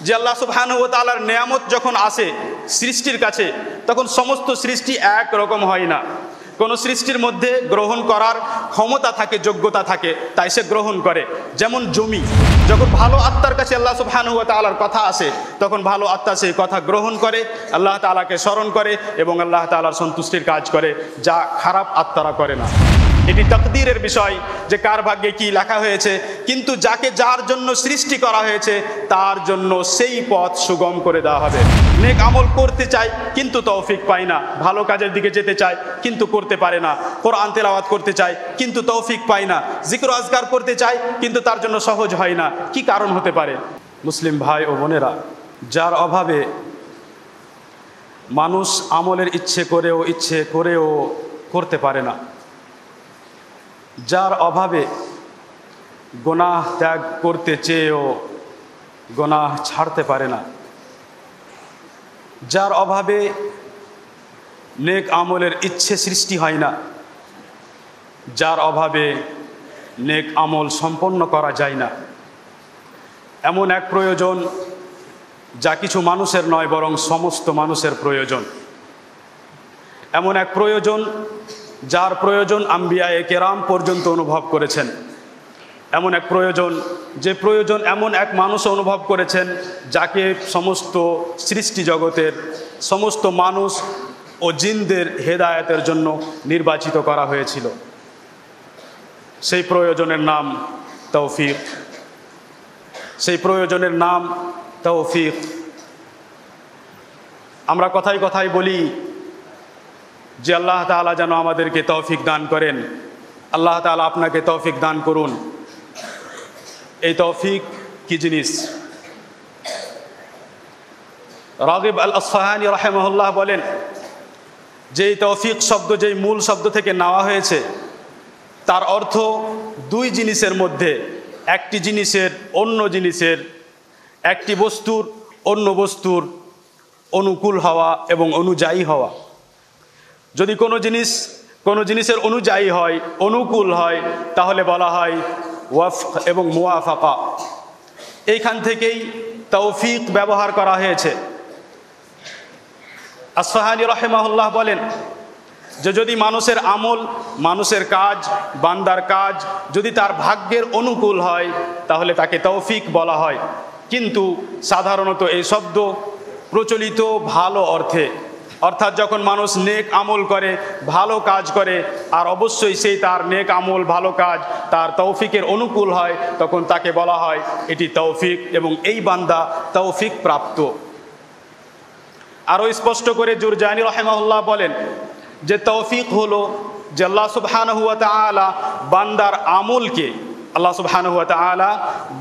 যে আল্লাহ সুবহানাহু ওয়া তাআলার নেয়ামত যখন আসে সৃষ্টির কাছে, তখন সমস্ত সৃষ্টি এক রকম হয় না। কোনো সৃষ্টির মধ্যে গ্রহণ করার ক্ষমতা থাকে, যোগ্যতা থাকে, তাই সে গ্রহণ করে। যেমন জমি, যখন ভালো আত্মার কাছে আল্লাহ সুবহানাহু ওয়া তাআলার কথা আসে, তখন ভালো আত্মা সেই কথা গ্রহণ করে, আল্লাহ তাআলাকে স্মরণ করে এবং আল্লাহ তাআলার সন্তুষ্টির কাজ করে, যা খারাপ আত্মারা করে না। এটি তাকদীরের বিষয় যে কার ভাগ্যে কি লেখা হয়েছে, কিন্তু যাকে যার জন্য সৃষ্টি করা হয়েছে তার জন্য সেই পথ সুগম করে দেওয়া হবে। নেক আমল করতে চায় কিন্তু তৌফিক পায় না, ভালো কাজের দিকে যেতে চায় কিন্তু করতে পারে না, কোরআন তেলাওয়াত করতে চায় কিন্তু তৌফিক পায় না, জিকির আজকার করতে চায় কিন্তু তার জন্য সহজ হয় না। কি কারণ হতে পারে? মুসলিম ভাই ও বোনেরা, যার অভাবে মানুষ আমলের ইচ্ছে করেও করতে পারে না, যার অভাবে গুনাহ ত্যাগ করতে চেয়েও গুনাহ ছাড়তে পারে না, যার অভাবে নেক আমলের ইচ্ছে সৃষ্টি হয় না, যার অভাবে নেক আমল সম্পন্ন করা যায় না, এমন এক প্রয়োজন যা কিছু মানুষের নয় বরং সমস্ত মানুষের প্রয়োজন। এমন এক প্রয়োজন যার প্রয়োজন আম্বিয়ায়ে কেরাম পর্যন্ত অনুভব করেছেন। এমন এক প্রয়োজন, যে প্রয়োজন এমন এক মানুষ অনুভব করেছেন যাকে সমস্ত সৃষ্টি জগতের সমস্ত মানুষ ও জিনদের হেদায়েতের জন্য নির্বাচিত করা হয়েছিল। সেই প্রয়োজনের নাম তৌফিক। সেই প্রয়োজনের নাম তৌফিক। আমরা কথায় কথায় বলি যে আল্লাহ তাআলা যেন আমাদেরকে তৌফিক দান করেন। আল্লাহ তাআলা আপনাকে তৌফিক দান করুন। এই তৌফিক কি জিনিস? রাগিব আল আসফাহানি রাহিমাহুল্লাহ বলেন যে এই তৌফিক শব্দ যেই মূল শব্দ থেকে নেওয়া হয়েছে, তার অর্থ দুই জিনিসের মধ্যে একটি জিনিসের অন্য জিনিসের, একটি বস্তুর অন্য বস্তুর অনুকূল হওয়া এবং অনুযায়ী হওয়া। যদি কোনো জিনিসের অনুযায়ী হয়, অনুকূল হয়, তাহলে বলা হয় ওয়াফক এবং মুওয়াফাকা। এইখান থেকেই তৌফিক ব্যবহার করা হয়েছে। আসফাহানি রাহিমাহুল্লাহ বলেন যে যদি মানুষের আমল, মানুষের কাজ, বান্দার কাজ যদি তার ভাগ্যের অনুকূল হয় তাহলে তাকে তৌফিক বলা হয়। কিন্তু সাধারণত এই শব্দ প্রচলিত ভালো অর্থে, অর্থাৎ যখন মানুষ নেক আমল করে, ভালো কাজ করে, আর অবশ্যই সেই তার নেক আমল, ভালো কাজ তার তৌফিকের অনুকূল হয়, তখন তাকে বলা হয় এটি তৌফিক এবং এই বান্দা তৌফিক প্রাপ্ত। আরও স্পষ্ট করে জুরজানি রাহিমাহুল্লাহ বলেন যে তৌফিক হলো যে আল্লাহ সুবহানাহু ওয়া তাআলা বান্দার আমলকে, আল্লাহ সুবহানাহু ওয়া তাআলা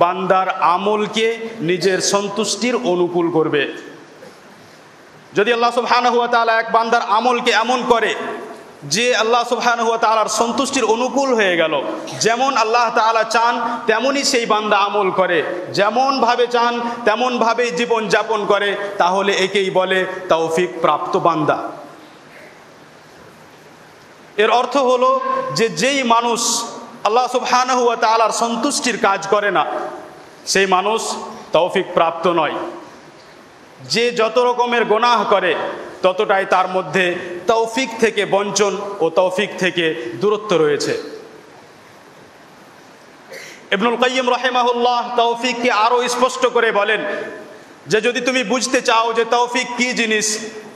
বান্দার আমলকে নিজের সন্তুষ্টির অনুকূল করবে। যদি আল্লাহ সুবহানাহু ওয়া তাআলা এক বান্দার আমলকে এমন করে যে আল্লাহ সুবহানাহু ওয়া তাআলার সন্তুষ্টির অনুকূল হয়ে গেল, যেমন আল্লাহ তাআলা চান তেমনই সেই বান্দা আমল করে, যেমন ভাবে চান তেমন ভাবেই জীবন যাপন করে, তাহলে একেই বলে তৌফিক প্রাপ্ত বান্দা। এর অর্থ হলো যে যেই মানুষ আল্লাহ সুবহানাহু ওয়া তাআলার সন্তুষ্টির কাজ করে না, সেই মানুষ তৌফিক প্রাপ্ত নয়। যে যত রকমের গুনাহ করে ততটাই তার মধ্যে তৌফিক থেকে বঞ্চন ও তৌফিক থেকে দূরত্ব রয়েছে। ইবনুল কাইয়িম রাহিমাহুল্লাহ তৌফিককে আরও স্পষ্ট করে বলেন যে যদি তুমি বুঝতে চাও যে তৌফিক কি জিনিস,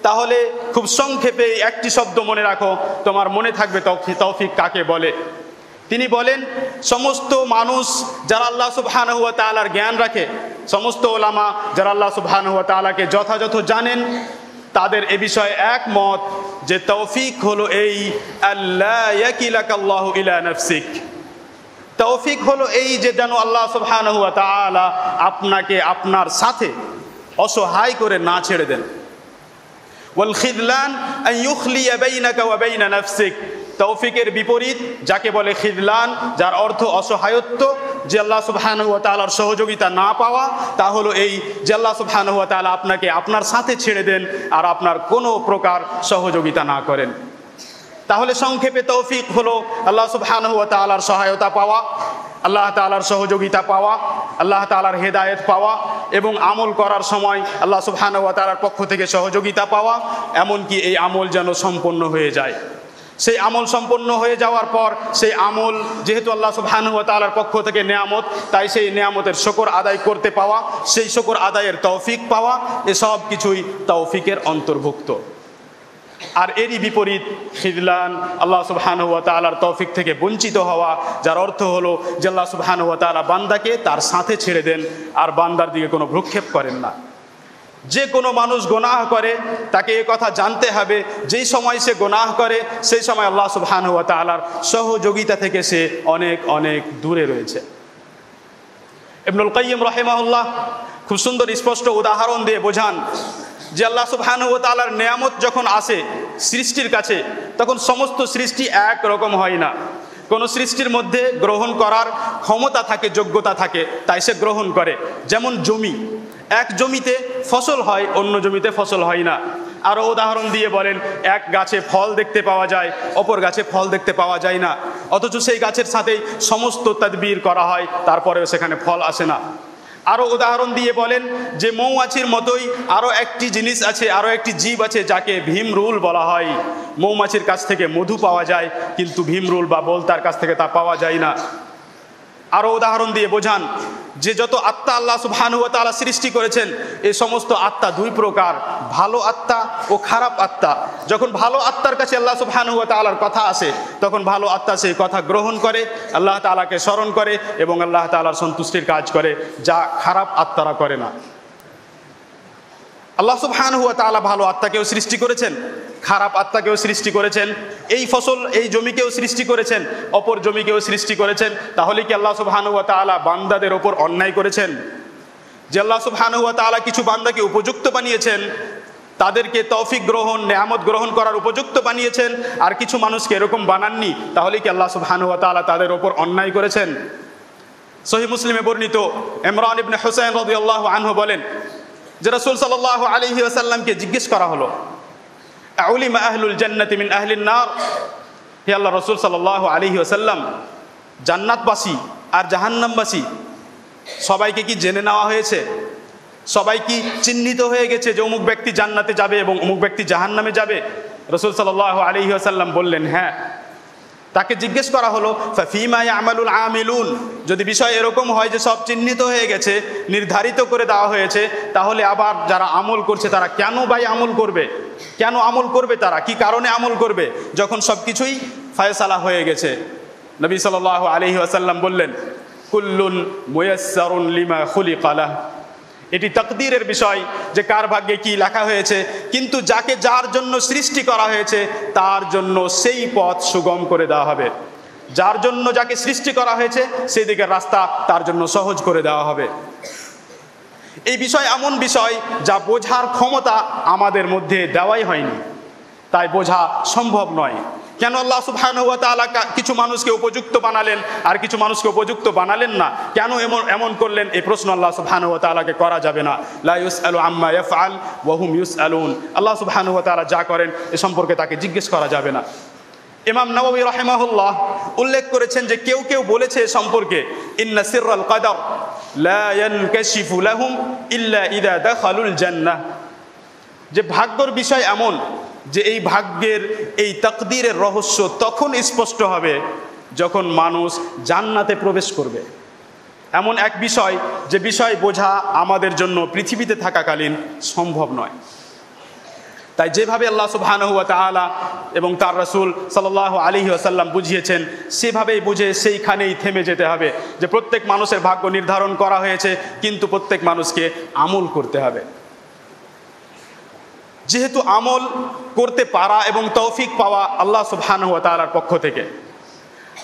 তাহলে খুব সংক্ষেপে একটি শব্দ মনে রাখো, তোমার মনে থাকবে তৌফিক কাকে বলে। তিনি বলেন সমস্ত মানুষ যারা আল্লাহ সুবহানাহু ওয়া তাআলার জ্ঞান রাখে, সমস্ত ওলামা যারা আল্লাহ সুবহানাহু ওয়া তাআলাকে যথাযথ জানেন, তাদের এ বিষয়ে একমত যে তৌফিক হলো এই আল্লা ইয়াকিলাকাল্লাহু ইলা নাফসিক। তৌফিক হলো এই যে যেন আল্লাহ সুবহানাহু ওয়া তাআলা আপনাকে আপনার সাথে অসহায় করে না ছেড়ে দেন। ওয়াল খিযলান আন ইউখলিয়া বাইনাকা ওয়া বাইনা নাফসিক। তৌফিকের বিপরীত যাকে বলে খিযলান, যার অর্থ অসহায়ত্ব, যে আল্লাহ সুবহানাহু ওয়া তাআলার সহযোগিতা না পাওয়া, তা হলো এই যে আল্লাহ সুবহানাহু ওয়া তাআলা আপনাকে আপনার সাথে ছেড়ে দেন আর আপনার কোনো প্রকার সহযোগিতা না করেন। তাহলে সংক্ষেপে তৌফিক হলো আল্লাহ সুবহানাহু ওয়া তাআলার সহায়তা পাওয়া, আল্লাহ তাআলার সহযোগিতা পাওয়া, আল্লাহ তাআলার হেদায়েত পাওয়া এবং আমল করার সময় আল্লাহ সুবহানাহু ওয়া তাআলার পক্ষ থেকে সহযোগিতা পাওয়া, এমনকি এই আমল যেন সম্পন্ন হয়ে যায়। সেই আমল সম্পন্ন হয়ে যাওয়ার পর সেই আমল যেহেতু আল্লাহ সুবহানাহু ওয়া তাআলার পক্ষ থেকে নেয়ামত, তাই সেই নেয়ামতের শুকর আদায় করতে পাওয়া, সেই শুকর আদায়ের তৌফিক পাওয়া, এসব কিছুই তৌফিকের অন্তর্ভুক্ত। আর এরই বিপরীত খিযলান, আল্লাহ সুবহানাহু ওয়া তাআলার তৌফিক থেকে বঞ্চিত হওয়া, যার অর্থ হলো যে আল্লাহ সুবহানাহু ওয়া তাআলা বান্দাকে তার সাথে ছেড়ে দেন আর বান্দার দিকে কোনো ভ্রুক্ষেপ করেন না। যে কোনো মানুষ গুনাহ করে তাকে এই কথা জানতে হবে, যেই সময় সে গুনাহ করে সেই সময় আল্লাহ সুবহানাহু ওয়া তাআলার সহযোগিতা থেকে সে অনেক অনেক দূরে রয়েছে। ইবনুল কাইয়্যিম রাহিমাহুল্লাহ খুব সুন্দর স্পষ্ট উদাহরণ দিয়ে বোঝান যে আল্লাহ সুবহানাহু ওয়া তাআলার নেয়ামত যখন আসে সৃষ্টির কাছে, তখন সমস্ত সৃষ্টি এক রকম হয় না। কোন সৃষ্টির মধ্যে গ্রহণ করার ক্ষমতা থাকে, যোগ্যতা থাকে, তাই সে গ্রহণ করে। যেমন জমি, এক জমিতে ফসল হয়, অন্য জমিতে ফসল হয় না। আরও উদাহরণ দিয়ে বলেন, এক গাছে ফল দেখতে পাওয়া যায়, অপর গাছে ফল দেখতে পাওয়া যায় না, অথচ সেই গাছের সাথেই সমস্ত তাদবীর করা হয়, তারপরেও সেখানে ফল আসে না। আরও উদাহরণ দিয়ে বলেন যে মৌমাছির মতোই আরও একটি জিনিস আছে, আরও একটি জীব আছে যাকে ভীমরুল বলা হয়। মৌমাছির কাছ থেকে মধু পাওয়া যায়, কিন্তু ভীমরুল বা বোলতার কাছ থেকে তা পাওয়া যায় না। আরও উদাহরণ দিয়ে বোঝান যে যত আত্মা আল্লাহ সুবহানাহু ওয়া তাআলা সৃষ্টি করেছেন, এই সমস্ত আত্মা দুই প্রকার, ভালো আত্মা ও খারাপ আত্মা। যখন ভালো আত্মার কাছে আল্লাহ সুবহানাহু ওয়া তাআলার কথা আসে, তখন ভালো আত্মা সেই কথা গ্রহণ করে, আল্লাহ তাআলাকে স্মরণ করে এবং আল্লাহ তাআলার সন্তুষ্টির কাজ করে, যা খারাপ আত্মারা করে না। আল্লাহ সুবহানাহু ওয়া তাআলা ভালো আত্মাকেও সৃষ্টি করেছেন, খারাপ আত্মাকেও সৃষ্টি করেছেন, এই ফসল এই জমিকেও সৃষ্টি করেছেন, অপর জমিকেও সৃষ্টি করেছেন। তাহলে কি আল্লাহ সুবহানাহু ওয়া তাআলা বান্দাদের ওপর অন্যায় করেছেন? যে আল্লাহ সুবহানাহু ওয়া তাআলা কিছু বান্দাকে উপযুক্ত বানিয়েছেন, তাদেরকে তৌফিক গ্রহণ, নেয়ামত গ্রহণ করার উপযুক্ত বানিয়েছেন, আর কিছু মানুষকে এরকম বানাননি, তাহলে কি আল্লাহ সুবহানাহু ওয়া তাআলা তাদের ওপর অন্যায় করেছেন? সহিহ মুসলিমে বর্ণিত ইমরান ইবনে হুসাইন রাদিয়াল্লাহু আনহু বলেন যে রাসূল সাল্লাল্লাহু আলাইহি ওয়াসাল্লামকে জিজ্ঞেস করা হলো, আউলিমা আহলুল জান্নাতি মিন আহলিন নার, হে আল্লাহ রাসূল সাল্লাল্লাহু আলাইহি ওয়াসাল্লাম, জান্নাতবাসী আর জাহান্নামবাসী সবাইকে কি জেনে নেওয়া হয়েছে? সবাই কি চিহ্নিত হয়ে গেছে যে অমুক ব্যক্তি জান্নাতে যাবে এবং অমুক ব্যক্তি জাহান্নামে যাবে? রাসূল সাল্লাল্লাহু আলাইহি ওয়াসাল্লাম বললেন, হ্যাঁ। তাকে জিজ্ঞেস করা হলো, ফাফিমা ইয়ামালুল আমিলুন, যদি বিষয় এরকম হয় যে সব চিহ্নিত হয়ে গেছে, নির্ধারিত করে দেওয়া হয়েছে, তাহলে আবার যারা আমল করছে তারা কেন ভাই আমল করবে? কেন আমল করবে? তারা কি কারণে আমল করবে যখন সব কিছুই ফয়সালা হয়ে গেছে? নবী সাল্লাল্লাহু আলাইহি ওয়াসাল্লাম বললেন, কুল্লুন মুয়াসসারুন লিমা খুলিকা লাহ, এটি তাকদীরের বিষয় যে কার ভাগ্যে কি লেখা হয়েছে, কিন্তু যাকে যার জন্য সৃষ্টি করা হয়েছে তার জন্য সেই পথ সুগম করে দেওয়া হবে। যার জন্য যাকে সৃষ্টি করা হয়েছে সেই দিকের রাস্তা তার জন্য সহজ করে দেওয়া হবে। এই বিষয় এমন বিষয় যা বোঝার ক্ষমতা আমাদের মধ্যে দেওয়াই হয়নি, তাই বোঝা সম্ভব নয়। কেন আল্লাহ সুবহানাহু ওয়া তাআলা কিছু মানুষকে উপযুক্ত বানালেন আর কিছু মানুষকে উপযুক্ত বানালেন না? কেন এমন করলেন? এই প্রশ্ন আল্লাহ সুবহানাহু ওয়া তাআলাকে করা যাবে না। লা ইউসআলু আম্মা ইয়াফআল ওয়া হুম ইউসআলুন, আল্লাহ সুবহানাহু ওয়া তাআলা যা করেন এ সম্পর্কে তাকে জিজ্ঞেস করা যাবে না। ইমাম নাওয়াবী রাহিমাহুল্লাহ উল্লেখ করেছেন যে কেউ কেউ বলেছে সম্পর্কে, ইন্না সিররাল কদর লা ইয়ানকাশিফু লাহুম ইল্লা ইযা দাখালুল জান্নাহ, যে ভাগ্যর বিষয় এমন যে এই ভাগ্যের এই তাকদীরের রহস্য তখন স্পষ্ট হবে যখন মানুষ জান্নাতে প্রবেশ করবে। এমন এক বিষয় যে বিষয় বোঝা আমাদের জন্য পৃথিবীতে থাকাকালীন সম্ভব নয়। তাই যেভাবে আল্লাহ সুবহানাহু ওয়া তাআলা এবং তার রাসূল সাল্লাল্লাহু আলাইহি ওয়াসাল্লাম বুঝিয়েছেন, সেভাবেই বুঝে সেইখানেই থেমে যেতে হবে যে প্রত্যেক মানুষের ভাগ্য নির্ধারণ করা হয়েছে, কিন্তু প্রত্যেক মানুষকে আমল করতে হবে। যেহেতু আমল করতে পারা এবং তৌফিক পাওয়া আল্লাহ সুবহানাহু ওয়া তাআলার পক্ষ থেকে,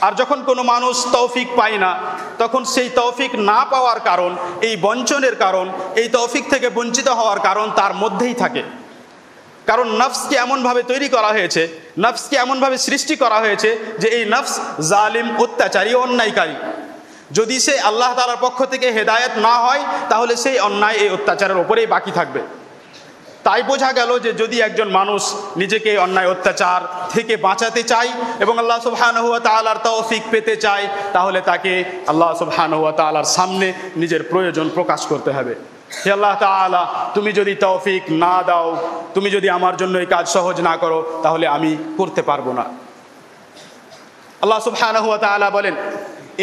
আর যখন কোনো মানুষ তৌফিক পায় না, তখন সেই তৌফিক না পাওয়ার কারণ, এই বঞ্চনের কারণ, এই তৌফিক থেকে বঞ্চিত হওয়ার কারণ তার মধ্যেই থাকে। কারণ নফসকে এমনভাবে তৈরি করা হয়েছে, নফসকে এমনভাবে সৃষ্টি করা হয়েছে যে এই নফস জালিম, অত্যাচারী, অন্যায়কারী। যদি সে আল্লাহ তাআলার পক্ষ থেকে হেদায়েত না হয়, তাহলে সেই অন্যায়, এই অত্যাচারের উপরেই বাকি থাকবে। তাই বোঝা গেল যে যদি একজন মানুষ নিজেকে অন্যায় অত্যাচার থেকে বাঁচাতে চায় এবং আল্লাহ সুবহানাহু ওয়া তাআলার তৌফিক পেতে চায়, তাহলে তাকে আল্লাহ সুবহানাহু ওয়া তাআলার সামনে নিজের প্রয়োজন প্রকাশ করতে হবে। হে আল্লাহ তাআলা, তুমি যদি তৌফিক না দাও, তুমি যদি আমার জন্য এই কাজ সহজ না করো, তাহলে আমি করতে পারবো না। আল্লাহ সুবহানাহু ওয়া তাআলা বলেন,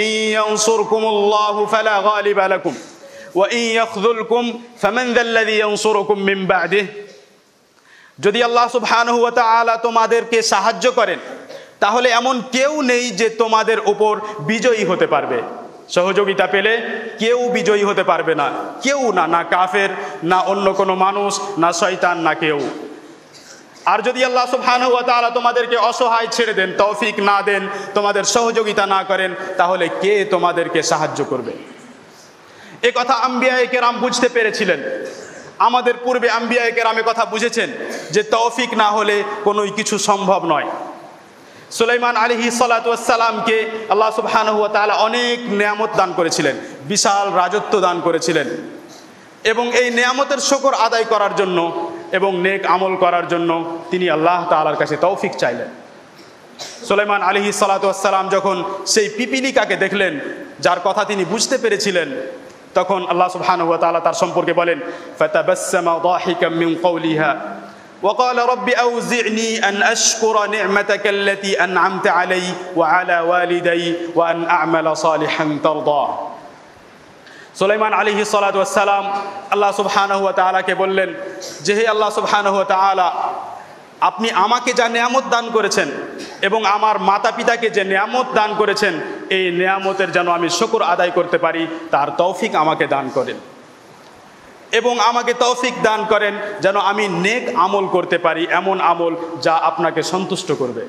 ইন ইয়ানসুরকুমুল্লাহু ফালা গালিবা লাকুম ওয়া ইন ইয়াখযুলকুম ফামান যাল্লাযী ইয়ানসুরুকুম মিন বা'দিহি। যদি আল্লাহ সুবহানাহু ওয়া তাআলা তোমাদেরকে সাহায্য করেন, তাহলে এমন কেউ নেই যে তোমাদের উপর বিজয়ী হতে পারবে। সহযোগিতা পেলে কেউ বিজয়ী হতে পারবে না, কেউ না, না কাফের, না অন্য কোনো মানুষ, না শয়তান, না কেউ। আর যদি আল্লাহ সুবহানাহু ওয়া তাআলা তোমাদেরকে অসহায় ছেড়ে দেন, তৌফিক না দেন, তোমাদের সহযোগিতা না করেন, তাহলে কে তোমাদেরকে সাহায্য করবে? এ কথা আম্বিয়ায়ে কেরাম বুঝতে পেরেছিলেন। আমাদের পূর্বে আম্বিয়ায়ে কেরাম এ কথা বুঝেছেন যে তৌফিক না হলে কোনোই কিছু সম্ভব নয়। সুলাইমান আলাইহিস সালাতু ওয়াস সালামকে আল্লাহ সুবহানাহু ওয়া তাআলা অনেক নেয়ামত দান করেছিলেন, বিশাল রাজত্ব দান করেছিলেন, এবং এই নেয়ামতের শুকর আদায় করার জন্য এবং নেক আমল করার জন্য তিনি আল্লাহ তাআলার কাছে তৌফিক চাইলেন। সুলাইমান আলাইহিস সালাতু ওয়াস সালাম যখন সেই পিপিলিকাকে দেখলেন, যার কথা তিনি বুঝতে পেরেছিলেন, তখন আল্লাহ সুবহানাহু ওয়া তাআলা তার সম্পর্কে বলেন, ফাতাবাসসামা দাহিকাম মিন কওলিহা وقال رب أوزعني أن أشكر نعمتك التي أنعمت علي وعلى والدي وأن أعمل صالحا ترضاه। সুলাইমান আলাইহিস সালাতু ওয়াস সালাম আল্লাহ সুবহানাহু ওয়া তাআলাকে বললেন যে, হে আল্লাহ সুবহানাহু ওয়া তাআলা, আপনি আমাকে যা নেয়ামত দান করেছেন এবং আমার মাতা পিতাকে যে নেয়ামত দান করেছেন, এই নেয়ামতের যেন আমি শুকর আদায় করতে পারি, তার তৌফিক আমাকে দান করেন, এবং আমাকে তৌফিক দান করেন যেন আমি নেক আমল করতে পারি, এমন আমল যা আপনাকে সন্তুষ্ট করবে।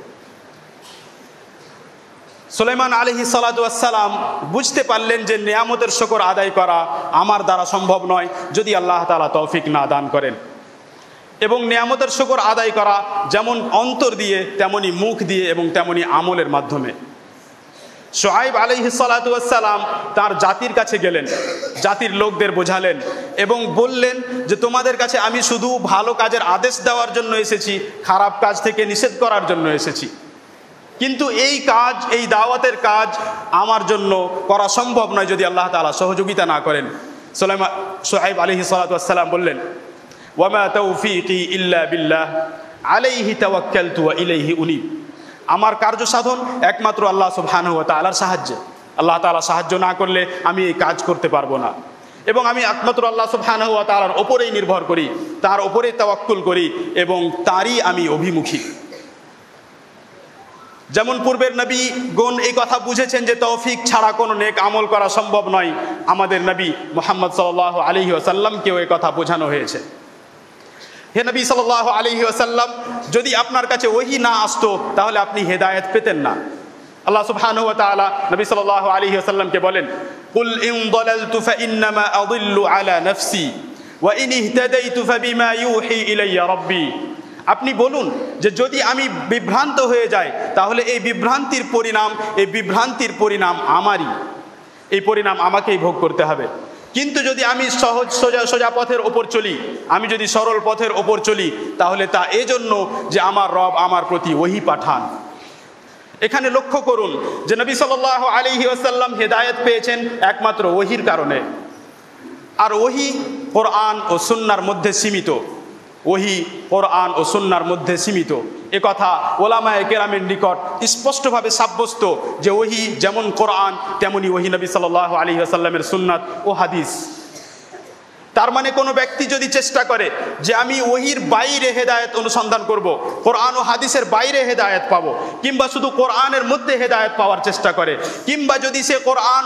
সুলাইমান আলাইহিস সালাতু ওয়াস সালাম বুঝতে পারলেন যে নেয়ামতের শুকর আদায় করা আমার দ্বারা সম্ভব নয় যদি আল্লাহ তাআলা তৌফিক না দান করেন, এবং নেয়ামতের শুকর আদায় করা যেমন অন্তর দিয়ে, তেমনি মুখ দিয়ে এবং তেমনি আমলের মাধ্যমে। শুআয়ব আলাইহিস সালাতু ওয়াস সালাম তার জাতির কাছে গেলেন, জাতির লোকদের বোঝালেন এবং বললেন যে তোমাদের কাছে আমি শুধু ভালো কাজের আদেশ দেওয়ার জন্য এসেছি, খারাপ কাজ থেকে নিষেধ করার জন্য এসেছি, কিন্তু এই কাজ, এই দাওয়াতের কাজ আমার জন্য করা সম্ভব নয় যদি আল্লাহ তাআলা সহযোগিতা না করেন। শুআয়ব আলাইহিস সালাতু ওয়াস সালাম বললেন, ওয়ামা তাওফীকি ইল্লা বিল্লাহ আলাইহি তাওয়াক্কালতু ওয়া ইলাইহি উনীব। আমার কার্য সাধন একমাত্র আল্লাহ সুবহানাহু ওয়া তাআলার সাহায্যে। আল্লাহ তাআলা সাহায্য না করলে আমি এই কাজ করতে পারবো না, এবং আমি একমাত্র আল্লাহ সুবহানাহু ওয়া তাআলার ওপরেই নির্ভর করি, তার ওপরেই তাওয়াক্কুল করি এবং তারই আমি অভিমুখী। যেমন পূর্বের নবীগণ এই কথা বুঝেছেন যে তৌফিক ছাড়া কোনো নেক আমল করা সম্ভব নয়, আমাদের নবী মুহাম্মদ সাল্লাল্লাহু আলাইহি ওয়াসাল্লামকেও এই কথা বোঝানো হয়েছে। হে নবী সাল্লাল্লাহু আলাইহি ওয়াসাল্লাম, যদি আপনার কাছে ওহী না আসতো তাহলে আপনি হেদায়েত পেতেন না। আল্লাহ সুবহানাহু ওয়া তাআলা নবী সাল্লাল্লাহু আলাইহি ওয়াসাল্লামকে বলেন, কুল ইন দালালতু ফাইন্নামা আযিল্লু আলা নাফসি ওয়া ইন ইহতাদাইতু ফাবিমা ইউহি ইলাইয়া রাব্বি। আপনি বলুন যে যদি আমি বিভ্রান্ত হয়ে যাই তাহলে এই বিভ্রান্তির পরিণাম আমারই, এই পরিণাম আমাকেই ভোগ করতে হবে। কিন্তু যদি আমি সহজ সোজা পথের ওপর চলি, আমি যদি সরল পথের ওপর চলি, তাহলে তা এজন্য যে আমার রব আমার প্রতি ওহী পাঠান। এখানে লক্ষ্য করুন যে নবী সাল্লাল্লাহু আলাইহি ওয়াসাল্লাম হেদায়েত পেয়েছেন একমাত্র ওহীর কারণে, আর ওহী কোরআন ও সুন্নাহর মধ্যে সীমিত। ওহী কোরআন ও সুন্নাহর মধ্যে সীমিত, এ কথা ওলামায়ে কেরামের নিকট স্পষ্টভাবে সাব্যস্ত যে ওহী যেমন কোরআন তেমনি ওহী নবী সাল্লাল্লাহু আলাইহি ওয়াসাল্লামের সুন্নাত ও হাদিস। তার মানে কোনো ব্যক্তি যদি চেষ্টা করে যে আমি ওহীর বাইরে হেদায়েত অনুসন্ধান করব, কোরআন ও হাদিসের বাইরে হেদায়েত পাবো, কিংবা শুধু কোরআনের মধ্যে হেদায়েত পাওয়ার চেষ্টা করে, কিংবা যদি সে কোরআন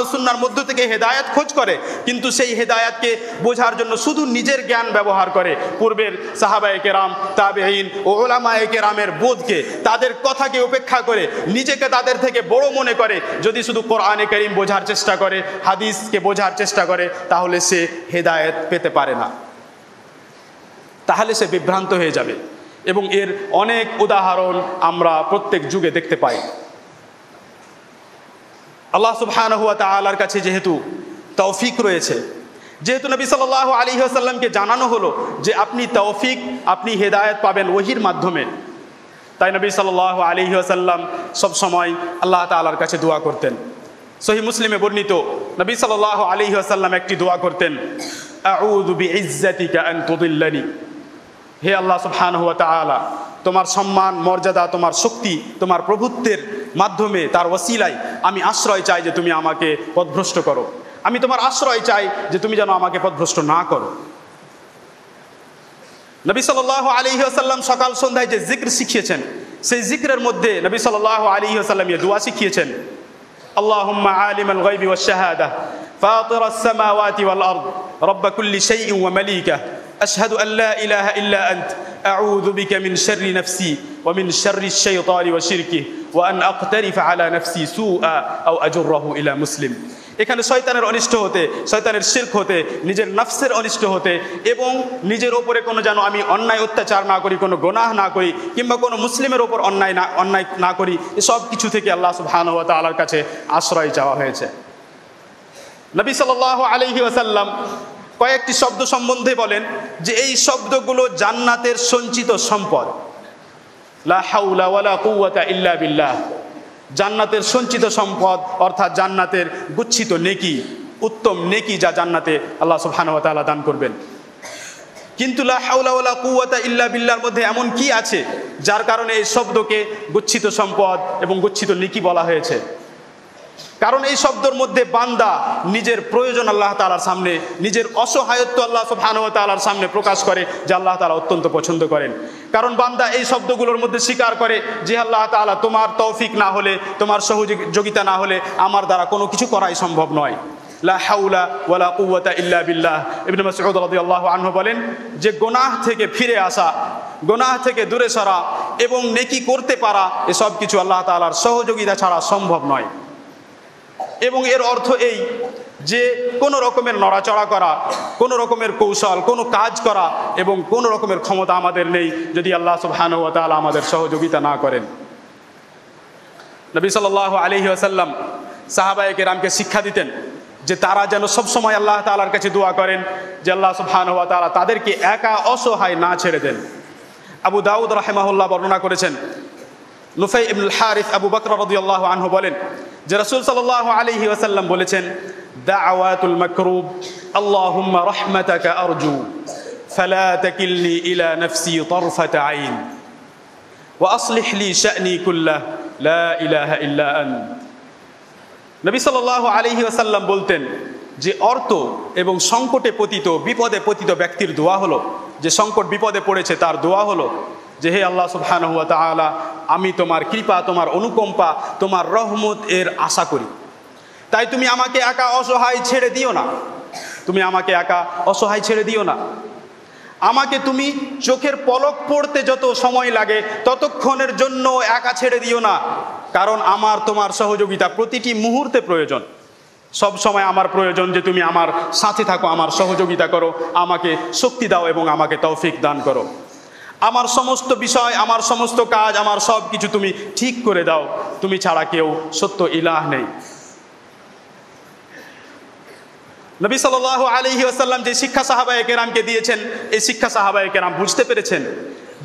ও সুন্নাহর মধ্য থেকে হেদায়েত খোঁজ করে কিন্তু সেই হেদায়েতকে বোঝার জন্য শুধু নিজের জ্ঞান ব্যবহার করে, পূর্বের সাহাবায়ে কেরাম, তাবেঈন ও উলামায়ে কেরামের বোধকে, তাদের কথাকে উপেক্ষা করে নিজেকে তাদের থেকে বড় মনে করে যদি শুধু কোরআনে কারীম বোঝার চেষ্টা করে, হাদিসকে বোঝার চেষ্টা করে, তাহলে সে হেদায়েত পেতে পারে না, তাহলে সে বিভ্রান্ত হয়ে যাবে। এবং এর অনেক উদাহরণ আমরা প্রত্যেক যুগে দেখতে পাই। আল্লাহ সুবহানাহু ওয়া তাআলার কাছে যেহেতু তৌফিক রয়েছে যেহেতু নবী সাল্লাল্লাহু আলাইহি ওয়াসাল্লামকে জানানো হলো যে আপনি তৌফিক, আপনি হেদায়েত পাবেন ওহীর মাধ্যমে, তাই নবী সাল্লাল্লাহু আলাইহি ওয়াসাল্লাম সব সময় আল্লাহ তাআলার কাছে দোয়া করতেন। সহিহ মুসলিমে বর্ণিত নবী সাল্লাল্লাহু আলাইহি ওয়াসাল্লাম একটি দোয়া করতেন, আউযু বিইজ্জাতিকা আন তুদিল্লানি, হে আল্লাহ সুবহানাহু ওয়া তাআলা, তোমার সম্মান মর্যাদা, তোমার শক্তি, তোমার প্রভুত্বের মাধ্যমে তার ওসিলায় আমি আশ্রয় চাই যে তুমি আমাকে পথভ্রষ্ট করো। আমি তোমার আশ্রয় চাই যে তুমি যেন আমাকে পথভ্রষ্ট না করো। নবী সাল্লাল্লাহু আলাইহি ওয়াসাল্লাম সকাল সন্ধ্যায় যে জিক্র শিখিয়েছেন, সেই জিক্রের মধ্যে নবী সাল্লাল্লাহু আলাইহি ওয়াসাল্লাম এই দোয়া শিখিয়েছেন, আল্লাহুম্মা আলিমাল গায়বি ওয়াশ শাহাদাহ ফাতিরাস সামাওয়াতি ওয়াল আরদ রব্ব কুল্লি শাইইন ওয়া মালিকাহ আশহাদু আন লা ইলাহা ইল্লা আনত আউযু বিকা মিন শাররি নাফসি ওয়া মিন শাররি আশ-শাইতানি ওয়া শিরকিহি ওয়া আন আকতারিফা আলা নাফসি সুআ আও আজুররাহু ইলা মুসলিম। এখানে শয়তানের অনিষ্ট হতে, শয়তানের শিরক হতে, নিজের নফসের অনিষ্ট হতে এবং নিজের ওপরে কোনো যেন আমি অন্যায় অত্যাচার না করি, কোনো গুনাহ না করি, কিংবা কোনো মুসলিমের ওপর অন্যায় না করি, এসব কিছু থেকে আল্লাহ সুবহানাহু ওয়া তাআলার কাছে আশ্রয় চাওয়া হয়েছে। নবী সাল্লাল্লাহু আলাইহি ওয়াসাল্লাম কয়েকটি শব্দ সম্বন্ধে বলেন যে এই শব্দগুলো জান্নাতের সঞ্চিত সম্পদ। লা হাওলা ওয়ালা কুওয়াতা ইল্লা বিল্লাহ, জান্নাতের সঞ্চিত সম্পদ অর্থাৎ জান্নাতের গুচ্ছিত নেকি, উত্তম নেকি যা জান্নাতে আল্লাহ সুবহানাহু ওয়া তাআলা দান করবেন। কিন্তু লা হাওলা ওয়ালা কুওয়াতা ইল্লা বিল্লাহর মধ্যে এমন কি আছে যার কারণে এই শব্দকে গুচ্ছিত সম্পদ এবং গুচ্ছিত নেকি বলা হয়েছে? কারণ এই শব্দের মধ্যে বান্দা নিজের প্রয়োজন আল্লাহ তাআলার সামনে, নিজের অসহায়ত্ব আল্লাহ সুবহানাহু ওয়া তাআলার সামনে প্রকাশ করে, যা আল্লাহ তাআলা অত্যন্ত পছন্দ করেন। কারণ বান্দা এই শব্দগুলোর মধ্যে স্বীকার করে যে আল্লাহ তাআলা তোমার তৌফিক না হলে, তোমার সহযোগিতা না হলে আমার দ্বারা কোনো কিছু করাই সম্ভব নয়। লা হাওলা ওয়ালা কুওয়াতা ইল্লা বিল্লাহ। ইবনে মাসউদ রাদিয়াল্লাহু আনহু বলেন যে গুনাহ থেকে ফিরে আসা, গুনাহ থেকে দূরে সরা এবং নেকি করতে পারা, এসব কিছু আল্লাহ তাআলার সহযোগিতা ছাড়া সম্ভব নয়। এবং এর অর্থ এই যে কোনো রকমের নড়াচড়া করা, কোনো রকমের কৌশল, কোনো কাজ করা এবং কোনো রকমের ক্ষমতা আমাদের নেই যদি আল্লাহ সুবহানাহু ওয়া তাআলা আমাদের সহযোগিতা না করেন। নবী সাল্লাল্লাহু আলাইহি ওয়াসাল্লাম সাহাবায়ে কেরামকে শিক্ষা দিতেন যে তারা যেন সবসময় আল্লাহ তাআলার কাছে দোয়া করেন যে আল্লাহ সুবহানাহু ওয়া তাআলা তাদেরকে একা অসহায় না ছেড়ে দেন। আবু দাউদ রাহিমাহুল্লাহ বর্ণনা করেছেন, নুফাই ইবনুল হারিস আবু বকর রাদিয়াল্লাহু আনহু বলেন যে রাসূল সাল্লাল্লাহু আলাইহি ওয়াসাল্লাম বলেছেন, দাওয়াতুল মাকরুব আল্লাহুম্মা রাহমাতাকা আরজু ফালা তাকিলনি ইলা নাফসি তারফাতা আইন ওয়া আসলিহ লি শা'নি কুল্লাহ লা ইলাহা ইল্লা আন্ত। নবী সাল্লাল্লাহু আলাইহি ওয়াসাল্লাম বলতেন যে অর্থ এবং সংকটে পতিত, বিপদে পতিত ব্যক্তির দোয়া হলো, যে সংকট বিপদে পড়েছে তার দোয়া হলো যে হে আল্লাহ সুবহানাহু ওয়া তাআলা, আমি তোমার কৃপা, তোমার অনুকম্পা, তোমার রহমত এর আশা করি, তাই তুমি আমাকে একা অসহায় ছেড়ে দিও না, তুমি আমাকে একা অসহায় ছেড়ে দিও না। আমাকে তুমি চোখের পলক পড়তে যত সময় লাগে ততক্ষণের জন্য একা ছেড়ে দিও না, কারণ আমার তোমার সহযোগিতা প্রতিটি মুহূর্তে প্রয়োজন। সব সময় আমার প্রয়োজন যে তুমি আমার সাথে থাকো, আমার সহযোগিতা করো, আমাকে শক্তি দাও এবং আমাকে তৌফিক দান করো। আমার সমস্ত বিষয়, আমার সমস্ত কাজ, আমার সব কিছু তুমি ঠিক করে দাও, তুমি ছাড়া কেউ সত্য ইলাহ নেই। নবী সাল্লাল্লাহু আলাইহি ওয়াসাল্লাম যে শিক্ষা সাহাবায়ে কেরামকে দিয়েছেন, এই শিক্ষা সাহাবায়ে কেরাম বুঝতে পেরেছেন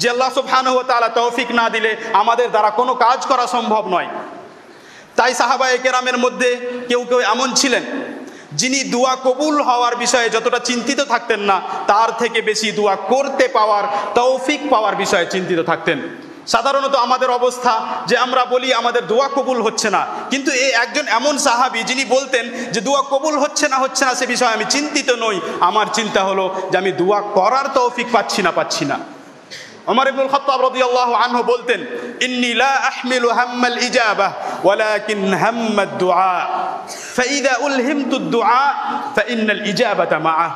যে আল্লাহ সুবহানাহু ওয়া তাআলা তৌফিক না দিলে আমাদের দ্বারা কোনো কাজ করা সম্ভব নয়। তাই সাহাবায়ে কেরামের মধ্যে কেউ কেউ এমন ছিলেন যিনি দোয়া কবুল হওয়ার বিষয়ে যতটা চিন্তিত থাকতেন না, তার থেকে বেশি দোয়া করতে পাওয়ার, তৌফিক পাওয়ার বিষয়ে চিন্তিত থাকতেন। সাধারণত আমাদের অবস্থা যে আমরা বলি আমাদের দোয়া কবুল হচ্ছে না, কিন্তু এই একজন এমন সাহাবী যিনি বলতেন যে দোয়া কবুল হচ্ছে না সে বিষয়ে আমি চিন্তিত নই, আমার চিন্তা হলো যে আমি দোয়া করার তৌফিক পাচ্ছি না। ওমর ইবনুল খাত্তাব রাদিয়াল্লাহু আনহু বলতেন, ইন্নী লা আহমিলু হাম্মাল ইজাবাহ ওয়ালাকিন হাম্মাদ দুআ ফাইযা উলহিমতুদ দুআ ফাইন্নাল ইজাবাতা মাআহ।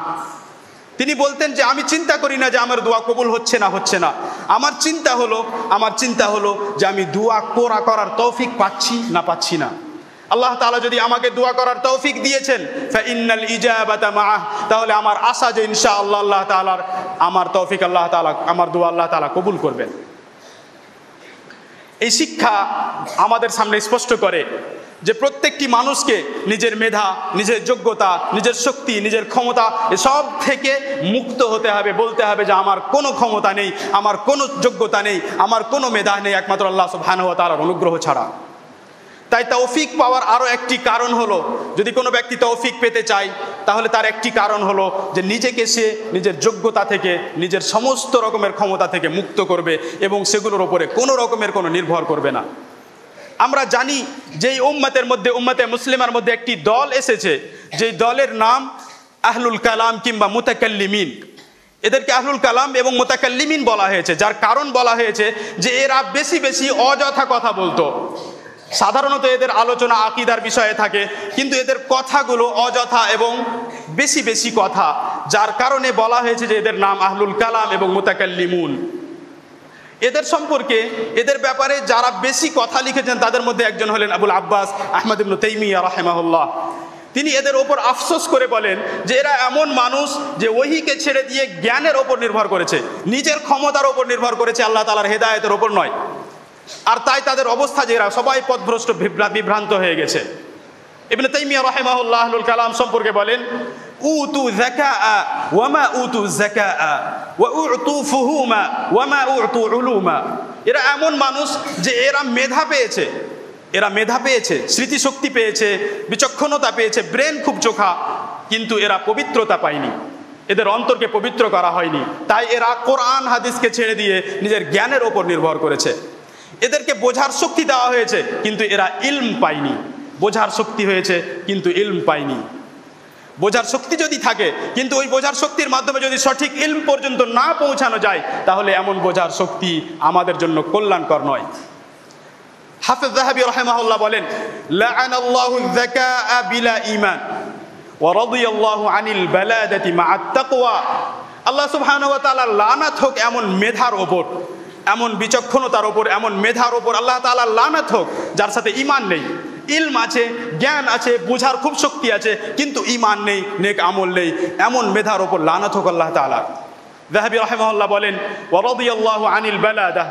তিনি বলতেন যে আমি চিন্তা করি না যে আমার দোয়া কবুল হচ্ছে না, আমার চিন্তা হলো যে আমি দোয়া করার তৌফিক পাচ্ছি না। আল্লাহ তাআলা যদি আমাকে দোয়া করার তৌফিক দিয়েছেন, ফাইন্নাল ইজাবাতা মাআহ, তাহলে আমার আশা যে ইনশাআল্লাহ আল্লাহ তাআলার আমার তৌফিক, আল্লাহ তাআলা আমার দোয়া আল্লাহ তাআলা কবুল করবেন। এই শিক্ষা আমাদের সামনে স্পষ্ট করে যে প্রত্যেকটি মানুষকে নিজের মেধা, নিজের যোগ্যতা, নিজের শক্তি, নিজের ক্ষমতা এসব থেকে মুক্ত হতে হবে। বলতে হবে যে আমার কোনো ক্ষমতা নেই, আমার কোনো যোগ্যতা নেই, আমার কোনো মেধা নেই একমাত্র আল্লাহ সুবহানাহু ওয়া তাআলার অনুগ্রহ ছাড়া। তাই তৌফিক পাওয়ার আরও একটি কারণ হলো, যদি কোনো ব্যক্তি তৌফিক পেতে চায় তাহলে তার একটি কারণ হলো যে নিজেকে সে নিজের যোগ্যতা থেকে, নিজের সমস্ত রকমের ক্ষমতা থেকে মুক্ত করবে এবং সেগুলোর ওপরে কোনো রকমের কোনো নির্ভর করবে না। আমরা জানি যে এই উম্মতের মধ্যে, উম্মতে মুসলিমার মধ্যে একটি দল এসেছে, যেই দলের নাম আহলুল কালাম কিংবা মুতাকাল্লিমিন। এদেরকে আহলুল কালাম এবং মুতাকাল্লিমিন বলা হয়েছে, যার কারণ বলা হয়েছে যে এরা বেশি বেশি অযথা কথা বলতো। সাধারণত এদের আলোচনা আকীদার বিষয়ে থাকে, কিন্তু এদের কথাগুলো অযথা এবং বেশি বেশি কথা, যার কারণে বলা হয়েছে যে এদের নাম আহলুল কালাম এবং মুতাকাল্লিমুন। এদের সম্পর্কে, এদের ব্যাপারে যারা বেশি কথা লিখেছেন তাদের মধ্যে একজন হলেন আবুল আব্বাস আহমদ ইবনে তাইমিয়া রাহিমাহুল্লাহ। তিনি এদের ওপর আফসোস করে বলেন যে এরা এমন মানুষ যে ওহীকে ছেড়ে দিয়ে জ্ঞানের ওপর নির্ভর করেছে, নিজের ক্ষমতার ওপর নির্ভর করেছে, আল্লাহ তাআলার হেদায়েতের ওপর নয়। আর তাই তাদের অবস্থা যে এরা সবাই পথভ্রষ্ট, বিভ্রান্ত হয়ে গেছে। ইবনে তাইমিয়া রাহিমাহুল্লাহ আহলুল কালাম সম্পর্কে বলেন, উতু যাকাআ ওয়া মা উতু যাকাআ ওয়া উতু ফুহুমা ওয়া মা উতু উলুমা। এরা এমন মানুষ যে এরা মেধা পেয়েছে, এরা মেধা পেয়েছে, স্মৃতিশক্তি পেয়েছে, বিচক্ষণতা পেয়েছে, ব্রেন খুব চোখা, কিন্তু এরা পবিত্রতা পায়নি, এদের অন্তরকে পবিত্র করা হয়নি। তাই এরা কোরআন হাদিসকে ছেড়ে দিয়ে নিজের জ্ঞানের ওপর নির্ভর করেছে। এদেরকে বোঝার শক্তি দেওয়া হয়েছে কিন্তু এরা ইলম পায়নি। বোঝার শক্তি হয়েছে কিন্তু ইলম পায়নি। বোঝার শক্তি যদি থাকে কিন্তু ওই বোঝার শক্তির মাধ্যমে যদি সঠিক ইলম পর্যন্ত না পৌঁছানো যায় তাহলে এমন বোঝার শক্তি আমাদের জন্য কল্যাণকর নয়। হাফেজ যাহাবী রাহিমাহুল্লাহ বলেন, লাআনাল্লাহু যাকাআ বিলা ঈমান ওয়া রাদিয়াল্লাহু আনিল বালাদাতি মা'আত তাকওয়া। আল্লাহ সুবহানাহু ওয়া তাআলা লানাত হোক এমন মেধার ওপর, এমন বিচক্ষণতার ওপর, এমন মেধার ওপর আল্লাহ তাআলা লানাত হোক যার সাথে ঈমান নেই। ইলম আছে, জ্ঞান আছে, বোঝার খুব শক্তি আছে, কিন্তু ঈমান নেই, নেক আমল নেই, এমন মেধার ওপর লানাত হোক আল্লাহ তাআলা। যাহাবী রাহিমাহুল্লাহ বলেন, ওয়া রাদিয়াল্লাহু আনিল বালাদা,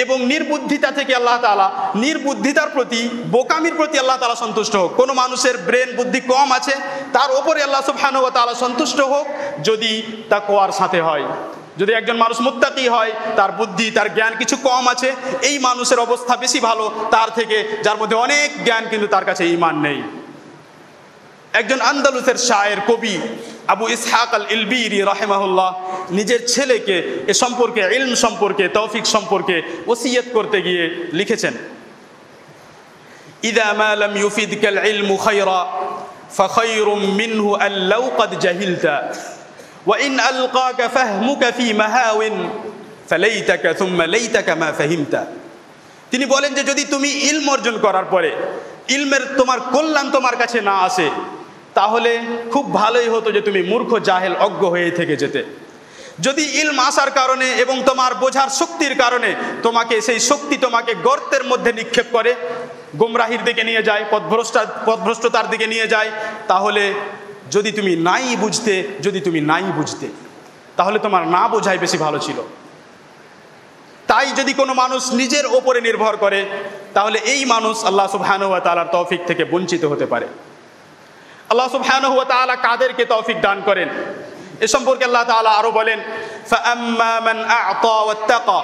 এবং নির্বুদ্ধিতা থেকে আল্লাহ তাআলা, নির্বুদ্ধিতার প্রতি, বোকামির প্রতি আল্লাহ তাআলা সন্তুষ্ট হোক। কোনো মানুষের ব্রেন বুদ্ধি কম আছে তার ওপরে আল্লাহ সুবহানাহু ওয়া তাআলা সন্তুষ্ট হোক যদি তাকওয়ার সাথে হয়। যদি একজন মানুষ মুত্তাকি হয়, তার বুদ্ধি, তার জ্ঞান কিছু কম আছে, এই মানুষের অবস্থা বেশি ভালো তার থেকে যার মধ্যে অনেক জ্ঞান কিন্তু তার কাছে ঈমান নেই। একজন আন্দালুসের শায়ের, কবি আবু ইসহাক আল ইলবিরি রাহিমাহুল্লাহ নিজের ছেলেকে এ সম্পর্কে, ইলম সম্পর্কে, তৌফিক সম্পর্কে ওসিয়ত করতে গিয়ে লিখেছেন, ইযা মা লাম ইউফিদকাল ইলমু খায়রা ফাখায়রুম মিনহু আল্লাউ ক্বাদ জাহিলতা ওয়া ইন আলকাকা ফাহমুকা ফি মাহাওয়িন ফালাইতাকা সুম্মা লাইতাকা মা ফাহিমতা। তিনি বলেন যে যদি তুমি ইলম অর্জন করার পরে ইলমের তোমার কল্যাণ তোমার কাছে না আসে তাহলে খুব ভালোই হতো যে তুমি মূর্খ, জাহেল, অজ্ঞ হয়ে থেকে যেতে। যদি ইলম আসার কারণে এবং তোমার বোঝার শক্তির কারণে তোমাকে সেই শক্তি তোমাকে গর্তের মধ্যে নিক্ষেপ করে, গোমরাহির দিকে নিয়ে যায়, পথভ্রষ্টতার দিকে নিয়ে যায়, তাহলে যদি তুমি নাই বুঝতে তাহলে তোমার না বোঝাই বেশি ভালো ছিল। তাই যদি কোনো মানুষ নিজের ওপরে নির্ভর করে তাহলে এই মানুষ আল্লাহ সুবহানাহু ওয়া তাআলার তৌফিক থেকে বঞ্চিত হতে পারে। আল্লাহ সুবহানাহু ওয়া তাআলা কাদেরকে তৌফিক দান করেন এ সম্পর্কে আল্লাহ তাআলা আরো বলেন, ফাআম্মা মান আ'তা ওয়াত্তাকা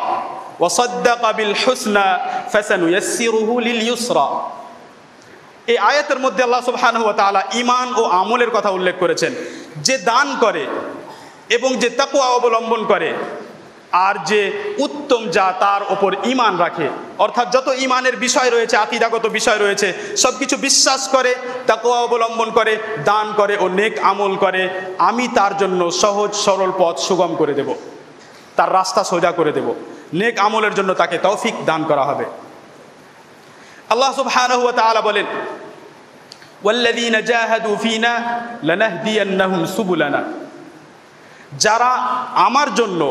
ওয়া সাদ্দাকা বিল হুসনা ফাসানুয়াসসিরুহু লিল ইউসরা। এই আয়াতের মধ্যে আল্লাহ সুবহানাহু ওয়া তাআলা ঈমান ও আমলের কথা উল্লেখ করেছেন। যে দান করে এবং যে তাকওয়া অবলম্বন করে আর যে উত্তম যা তার ওপর ঈমান রাখে, অর্থাৎ যত ঈমানের বিষয় রয়েছে, আকীদাগত বিষয় রয়েছে, সব কিছু বিশ্বাস করে, তাকওয়া অবলম্বন করে, দান করে ও নেক আমল করে, আমি তার জন্য সহজ সরল পথ সুগম করে দেব, তার রাস্তা সোজা করে দেব, নেক আমলের জন্য তাকে তৌফিক দান করা হবে। আল্লাহ সুবহানাহু ওয়া তাআলা বলেন, ওয়াল্লাযীনা জাহাদু ফীনা লানাহদিয়ান্নাহুম সুবুলানা। যারা আমার জন্য,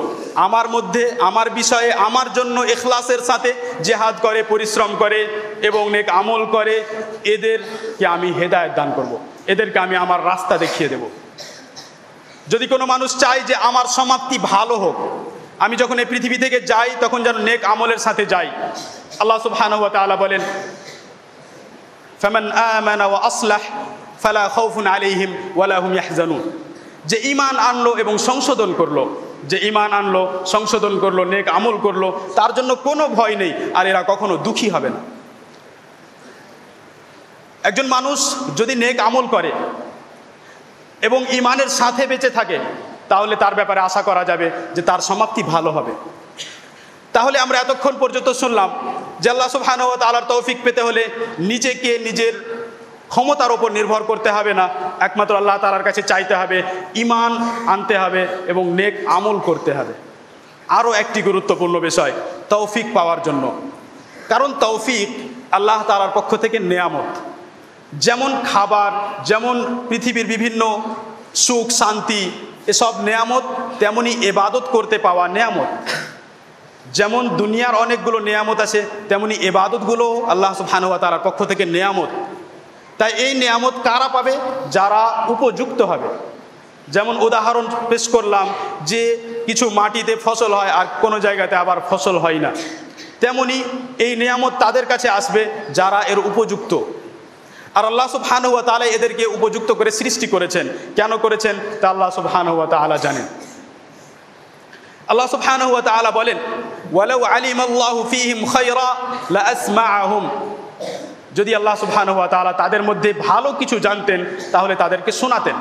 আমার মধ্যে, আমার বিষয়ে, আমার জন্য ইখলাসের সাথে জিহাদ করে, পরিশ্রম করে এবং নেক আমল করে, এদেরকে আমি হেদায়েত দান করব, এদেরকে আমি আমার রাস্তা দেখিয়ে দেব। যদি কোনো মানুষ চায় যে আমার সমাপ্তি ভালো হোক, আমি যখন এই পৃথিবী থেকে যাই তখন যেন নেক আমলের সাথে যাই। আল্লাহ সুবহানাহু ওয়া তাআলা বলেন, ফামান আমানা ওয়া আসলাহ ফালা খাউফুন আলাইহিম ওয়ালা হুম ইয়াহজানুন। যে ঈমান আনলো এবং সংশোধন করলো, যে ঈমান আনলো, সংশোধন করলো, নেক আমল করলো, তার জন্য কোনো ভয় নেই, আর এরা কখনো দুঃখী হবে না। একজন মানুষ যদি নেক আমল করে এবং ঈমানের সাথে বেঁচে থাকে, তাহলে তার ব্যাপারে আশা করা যাবে যে তার সমাপ্তি ভালো হবে। তাহলে আমরা এতক্ষণ পর্যন্ত শুনলাম যে আল্লাহ সুবহানাহু ওয়া তাআলার তৌফিক পেতে হলে নিজেকে নিজের ক্ষমতার ওপর নির্ভর করতে হবে না, একমাত্র আল্লাহ তাআলার কাছে চাইতে হবে, ঈমান আনতে হবে এবং নেক আমল করতে হবে। আরও একটি গুরুত্বপূর্ণ বিষয় তৌফিক পাওয়ার জন্য, কারণ তৌফিক আল্লাহ তাআলার পক্ষ থেকে নেয়ামত। যেমন খাবার, যেমন পৃথিবীর বিভিন্ন সুখ শান্তি এসব নেয়ামত, তেমনি ইবাদত করতে পাওয়া নেয়ামত। যেমন দুনিয়ার অনেকগুলো নেয়ামত আছে, তেমনি ইবাদতগুলো আল্লাহ সুবহানাহু ওয়া তাআলার পক্ষ থেকে নেয়ামত। তাই এই নেয়ামত কারা পাবে? যারা উপযুক্ত হবে। যেমন উদাহরণ পেশ করলাম যে কিছু মাটিতে ফসল হয় আর কোনো জায়গাতে আবার ফসল হয় না, তেমনি এই নেয়ামত তাদের কাছে আসবে যারা এর উপযুক্ত। আর আল্লাহ সুবহানাহু ওয়া তাআলা এদেরকে উপযুক্ত করে সৃষ্টি করেছেন। কেন করেছেন তা আল্লাহ সুবহানাহু ওয়া তাআলা জানেন। আল্লাহ সুবহানাহু ওয়া তাআলা বলেন, ওয়ালাউ আলিমাল্লাহু ফীহিম খায়রা লাআসমাআহুম। যদি আল্লাহ সুবহানাহু ওয়া তাআলা তাদের মধ্যে ভালো কিছু জানতেন তাহলে তাদেরকে শোনাতেন।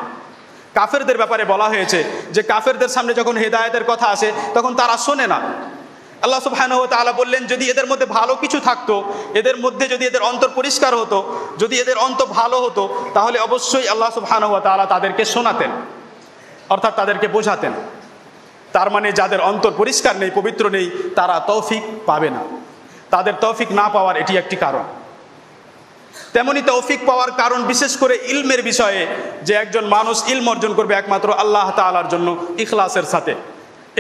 কাফেরদের ব্যাপারে বলা হয়েছে যে কাফেরদের সামনে যখন হেদায়েতের কথা আসে তখন তারা শোনে না। আল্লাহ সুবহানাহু ওয়া তাআলা বললেন, যদি এদের মধ্যে ভালো কিছু থাকতো, এদের মধ্যে যদি এদের অন্তর পরিষ্কার হতো, যদি এদের অন্তর ভালো হতো, তাহলে অবশ্যই আল্লাহ সুবহানাহু ওয়া তাআলা তাদেরকে শোনাতেন, অর্থাৎ তাদেরকে বোঝাতেন। তার মানে যাদের অন্তর পরিষ্কার নেই, পবিত্র নেই, তারা তৌফিক পাবে না। তাদের তৌফিক না পাওয়ার এটি একটি কারণ। তেমনি তৌফিক পাওয়ার কারণ বিশেষ করে ইলমের বিষয়ে, যে একজন মানুষ ইলম অর্জন করবে একমাত্র আল্লাহ তাআলার জন্য ইখলাসের সাথে।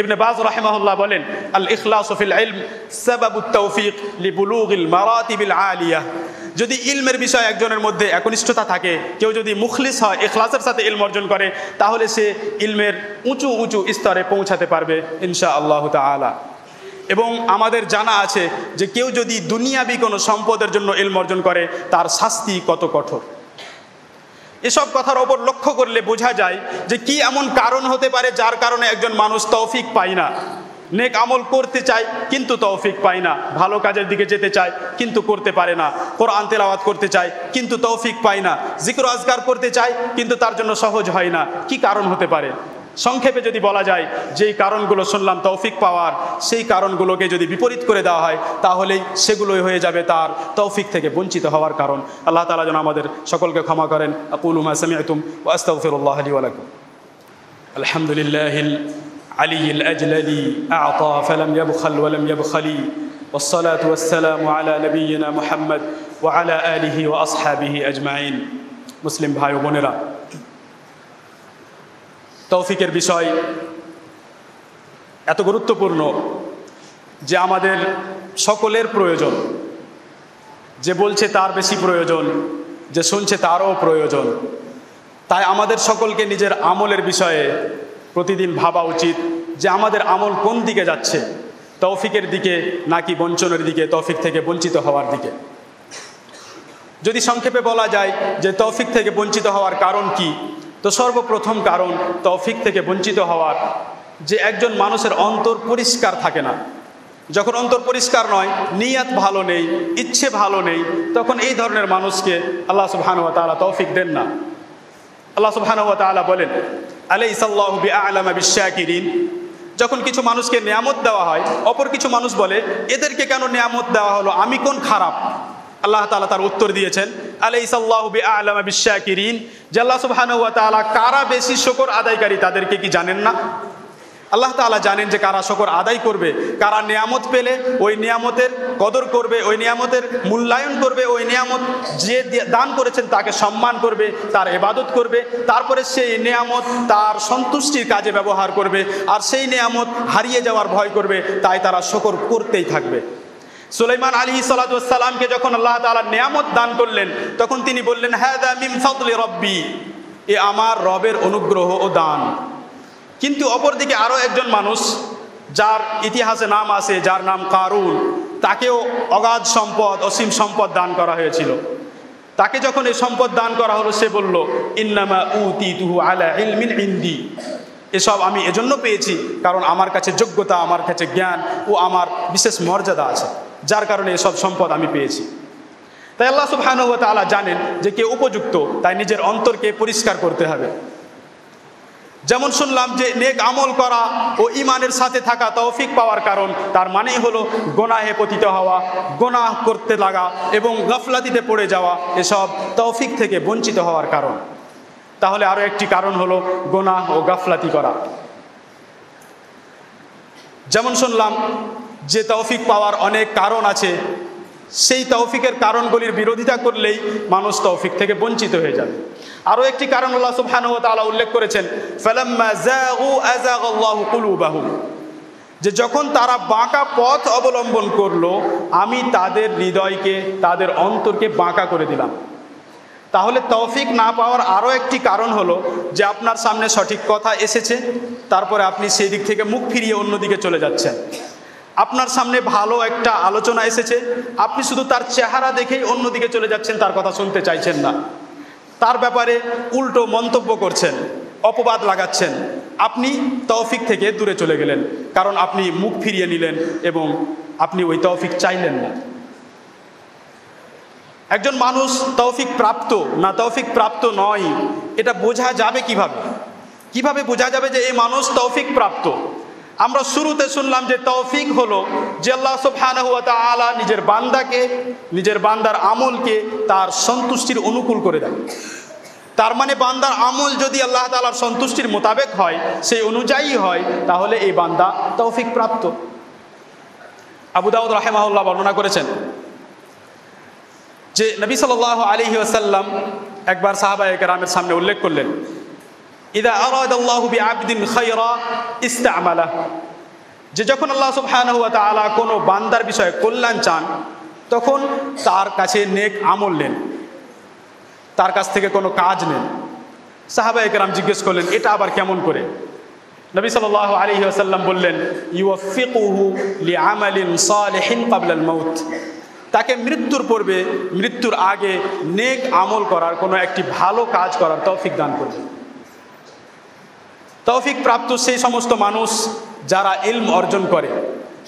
ইবনে বাজ রাহিমাহুল্লাহ বলেন, আল ইখলাসু ফিল ইলম সাবাবুত তৌফিক লিবুলুগিল মারাতিবিল আলিয়াহ। যদি ইলমের বিষয়ে একজনের মধ্যে একনিষ্ঠতা থাকে, কেউ যদি মুখলিস হয়, ইখলাসের সাথে ইলম অর্জন করে, তাহলে সে ইলমের উঁচু উঁচু স্তরে পৌঁছাতে পারবে ইনশাআল্লাহ তাআলা। এবং আমাদের জানা আছে যে কেউ যদি দুনিয়াবি কোনো সম্পদের জন্য ইলম অর্জন করে, তার শাস্তি কত কঠোর। এসব কথার ওপর লক্ষ্য করলে বোঝা যায় যে কি এমন কারণ হতে পারে যার কারণে একজন মানুষ তৌফিক পায় না। নেক আমল করতে চায় কিন্তু তৌফিক পায় না, ভালো কাজের দিকে যেতে চায় কিন্তু করতে পারে না, কোরআন তেলাওয়াত করতে চায় কিন্তু তৌফিক পায় না, জিকির আজকার করতে চায় কিন্তু তার জন্য সহজ হয় না। কি কারণ হতে পারে? সংক্ষেপে যদি বলা যায়, যেই কারণগুলো শুনলাম তৌফিক পাওয়ার, সেই কারণগুলোকে যদি বিপরীত করে দেওয়া হয় তাহলেই সেগুলোই হয়ে যাবে তার তৌফিক থেকে বঞ্চিত হওয়ার কারণ। আল্লাহ তাআলা যেন আমাদের সকলকে ক্ষমা করেন। আকুলু মা সামি'তুম ওয়া আস্তাগফিরুল্লাহ লি ওয়া লাকুম। আলহামদুলিল্লাহিল আলিয়্যিল আজলালি আ'তা ফালাম ইয়াবখাল ওয়া লাম ইয়াবখালি ওয়াসসালাতু ওয়াসসালামু আলা নাবিয়্যিনা মুহাম্মদ ওয়া আলা আলিহি ওয়া আসহাবিহি আজমাইন। মুসলিম ভাই ও বোনেরা, তৌফিকের বিষয় এত গুরুত্বপূর্ণ যে আমাদের সকলের প্রয়োজন। যে বলছে তার বেশি প্রয়োজন, যে শুনছে তারও প্রয়োজন। তাই আমাদের সকলকে নিজের আমলের বিষয়ে প্রতিদিন ভাবা উচিত যে আমাদের আমল কোন দিকে যাচ্ছে, তৌফিকের দিকে নাকি বঞ্চনের দিকে, তৌফিক থেকে বঞ্চিত হওয়ার দিকে। যদি সংক্ষেপে বলা যায় যে তৌফিক থেকে বঞ্চিত হওয়ার কারণ কি, তো সর্বপ্রথম কারণ তৌফিক থেকে বঞ্চিত হওয়ার যে একজন মানুষের অন্তর পরিষ্কার থাকে না। যখন অন্তর পরিষ্কার নয়, নিয়াত ভালো নেই, ইচ্ছে ভালো নেই, তখন এই ধরনের মানুষকে আল্লাহ সুবহানাহু ওয়া তাআলা তৌফিক দেন না। আল্লাহ সুবহানাহু ওয়া তাআলা বলেন, আলাইসাল্লাহু বিআ'লামা বিশ-শাকিরিন। যখন কিছু মানুষকে নিয়ামত দেওয়া হয়, অপর কিছু মানুষ বলে এদেরকে কেন নিয়ামত দেওয়া হলো, আমি কোন খারাপ? আল্লাহ তাআলা তার উত্তর দিয়েছেন, আলাইসাল্লাহু বিআ'লামা বিশ-শাকিরিন, যে আল্লাহ সুবহানাহু ওয়া তাআলা কারা বেশি শুকর আদায়কারী তাদেরকে কি জানেন না? আল্লাহ তাআলা জানেন যে কারা শুকর আদায় করবে, কারা নিয়ামত পেলে ওই নিয়ামতের কদর করবে, ওই নিয়ামতের মূল্যায়ন করবে, ওই নিয়ামত যে দান করেছেন তাকে সম্মান করবে, তার ইবাদত করবে, তারপরে সেই নিয়ামত তার সন্তুষ্টির কাজে ব্যবহার করবে, আর সেই নিয়ামত হারিয়ে যাওয়ার ভয় করবে, তাই তারা শুকর করতেই থাকবে। সুলাইমান আলাইহিস সালাতু ওয়াস সালামকে যখন আল্লাহ তাআলা নিয়ামত দান করলেন, তখন তিনি বললেন, হাযা মিন ফাদলি রাব্বি, এ আমার রবের অনুগ্রহ ও দান। কিন্তু অপরদিকে আরও একজন মানুষ যার ইতিহাসে নাম আছে, যার নাম কারুন, তাকেও অগাধ সম্পদ, অসীম সম্পদ দান করা হয়েছিল। তাকে যখন এই সম্পদ দান করা হলো, সে বলল, ইন্নামা উতিতুহু আলা ইলমিন ইনদি, এসব আমি এজন্য পেয়েছি কারণ আমার কাছে যোগ্যতা, আমার কাছে জ্ঞান ও আমার বিশেষ মর্যাদা আছে, যার কারণে এসব সম্পদ আমি পেয়েছি। তাই আল্লাহ সুবহানাহু ওয়া তাআলা জানেন যে কে উপযুক্ত, তাই নিজের অন্তরকে পরিষ্কার করতে হবে। যেমন শুনলাম যে নেক আমল করা ও ঈমানের সাথে থাকা তৌফিক পাওয়ার কারণ, তার মানেই হলো গোনাহে পতিত হওয়া, গোনাহ করতে লাগা এবং গাফলাতিতে পড়ে যাওয়া, এসব তৌফিক থেকে বঞ্চিত হওয়ার কারণ। তাহলে আরও একটি কারণ হলো গোনাহ ও গাফলাতি করা। যেমন শুনলাম যে তৌফিক পাওয়ার অনেক কারণ আছে, সেই তৌফিকের কারণগুলির বিরোধিতা করলেই মানুষ তৌফিক থেকে বঞ্চিত হয়ে যাবে। আরও একটি কারণ আল্লাহ সুবহানাহু ওয়া তাআলা উল্লেখ করেছেন, ফালাম্মা যাগু আযাগাল্লাহু কুলুবাহুম, যে যখন তারা বাঁকা পথ অবলম্বন করলো, আমি তাদের হৃদয়কে, তাদের অন্তরকে বাঁকা করে দিলাম। তাহলে তৌফিক না পাওয়ার আরও একটি কারণ হলো যে আপনার সামনে সঠিক কথা এসেছে, তারপরে আপনি সেই দিক থেকে মুখ ফিরিয়ে অন্যদিকে চলে যাচ্ছেন। আপনার সামনে ভালো একটা আলোচনা এসেছে, আপনি শুধু তার চেহারা দেখেই অন্যদিকে চলে যাচ্ছেন, তার কথা শুনতে চাইছেন না, তার ব্যাপারে উল্টো মন্তব্য করছেন, অপবাদ লাগাচ্ছেন। আপনি তৌফিক থেকে দূরে চলে গেলেন, কারণ আপনি মুখ ফিরিয়ে নিলেন এবং আপনি ওই তৌফিক চাইলেন না। একজন মানুষ তৌফিক প্রাপ্ত না তৌফিক প্রাপ্ত নয়, এটা বোঝা যাবে কিভাবে? কিভাবে বোঝা যাবে যে এই মানুষ তৌফিক প্রাপ্ত? আমরা শুরুতে শুনলাম যে তৌফিক হলো যে আল্লাহ সুবহানাহু ওয়া তাআলা নিজের বান্দাকে, নিজের বান্দার আমলকে তার সন্তুষ্টির অনুকূল করে দেন। তার মানে বান্দার আমল যদি আল্লাহ তাআলার সন্তুষ্টির মোতাবেক হয়, সেই অনুযায়ী হয়, তাহলে এই বান্দা তৌফিক প্রাপ্ত। আবু দাউদ রাহিমাহুল্লাহ বর্ণনা করেছেন যে নবী সাল্লাল্লাহু আলাইহি ওয়াসাল্লাম একবার সাহাবায়ে কেরামের সামনে উল্লেখ করলেন, ইযা আরাদাল্লাহু বিআবদিন খায়রা ইস্তা'মালাহ, যে যখন আল্লাহ সুবহানাহু ওয়া তাআলা কোনো বান্দার বিষয়ে কল্যাণ চান, তখন তার কাছে নেক আমল নেন, তার কাছ থেকে কোনো কাজ নেন। সাহাবায়ে কেরাম জিজ্ঞেস করলেন, এটা আবার কেমন করে? নবী সাল্লাল্লাহু আলাইহি ওয়াসাল্লাম বললেন, ইউওয়াফিকুহু লিআমালিন সালিহিন ক্বাবলাল মাউত, তাকে মৃত্যুর পূর্বে, মৃত্যুর আগে নেক আমল করার, কোনো একটি ভালো কাজ করার তৌফিক দান করবেন। তৌফিক প্রাপ্ত সেই সমস্ত মানুষ যারা ইলম অর্জন করে।